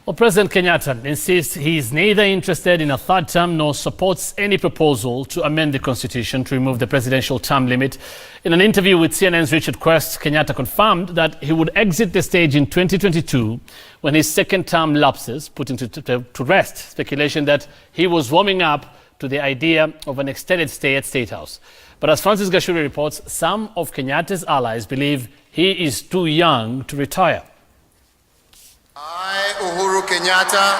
Well, President Kenyatta insists he is neither interested in a third term nor supports any proposal to amend the constitution to remove the presidential term limit. In an interview with CNN's Richard Quest, Kenyatta confirmed that he would exit the stage in 2022 when his second term lapses, putting to rest speculation that he was warming up to the idea of an extended stay at State House. But as Francis Gashuri reports, some of Kenyatta's allies believe he is too young to retire. I, Uhuru Kenyatta.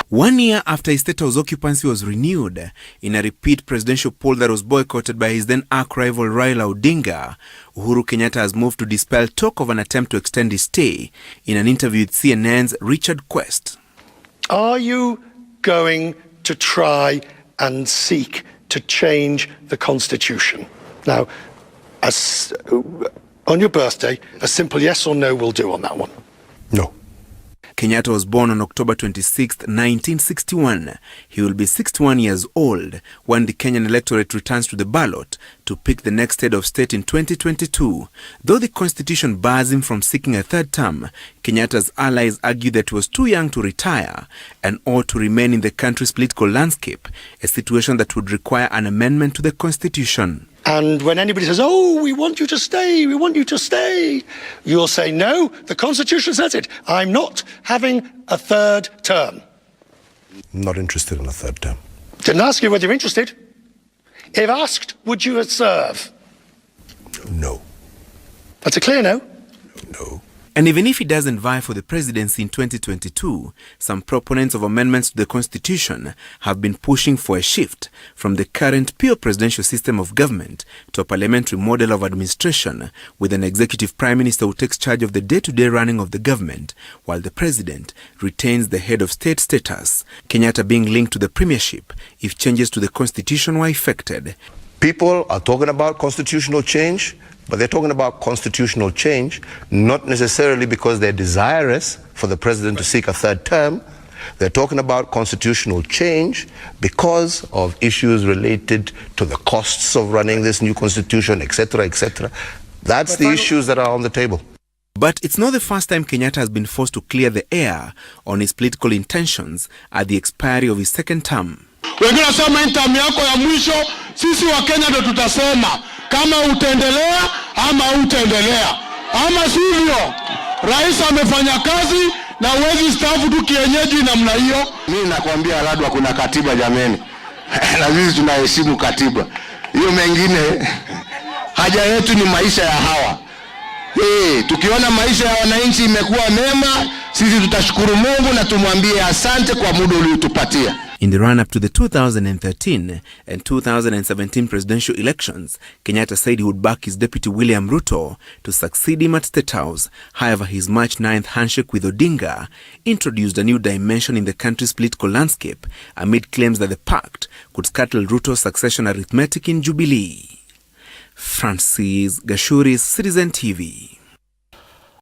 1 year after his State House occupancy was renewed, in a repeat presidential poll that was boycotted by his then arch rival Raila Odinga, Uhuru Kenyatta has moved to dispel talk of an attempt to extend his stay in an interview with CNN's Richard Quest. Are you going to try and seek to change the Constitution? Now, on your birthday, a simple yes or no will do on that one. No. Kenyatta was born on October 26, 1961. He will be 61 years old when the Kenyan electorate returns to the ballot to pick the next head of state in 2022. Though the constitution bars him from seeking a third term, Kenyatta's allies argue that he was too young to retire and ought to remain in the country's political landscape, a situation that would require an amendment to the constitution. And when anybody says, oh, we want you to stay, we want you to stay, you'll say, no, the Constitution says it. I'm not having a third term. Not interested in a third term. Didn't ask you whether you're interested. If asked, would you serve? No. That's a clear no. No. And even if he doesn't vie for the presidency in 2022, some proponents of amendments to the constitution have been pushing for a shift from the current pure presidential system of government to a parliamentary model of administration with an executive prime minister who takes charge of the day-to-day running of the government, while the president retains the head of state status, Kenyatta being linked to the premiership if changes to the constitution were effected. People are talking about constitutional change, but they're talking about constitutional change not necessarily because they're desirous for the president to seek a third term. They're talking about constitutional change because of issues related to the costs of running this new constitution, etc., etc. That's the issues that are on the table. But it's not the first time Kenyatta has been forced to clear the air on his political intentions at the expiry of his second term. Wengine nasema term yako ya mwisho, sisi wa Kenya ndo tutasema kama utaendelea ama utaendelea. Ama sivyo, rais amefanya kazi na uwezi staafu tu kienyeji namna hiyo. Mimi nakwambia Ladwa kuna katiba jameni. Na sisi tunaheshimu katiba. Hiyo mengine haja yetu ni maisha ya hawa. Tukiona maisha ya wananchi imekuwa mema, sisi tutashukuru Mungu na tumwambie asante kwa muda uliotupatia. In the run-up to the 2013 and 2017 presidential elections, Kenyatta said he would back his deputy William Ruto to succeed him at State House. However, his March 9th handshake with Odinga introduced a new dimension in the country's political landscape amid claims that the pact could scuttle Ruto's succession arithmetic in Jubilee. Francis Gashuri, Citizen TV.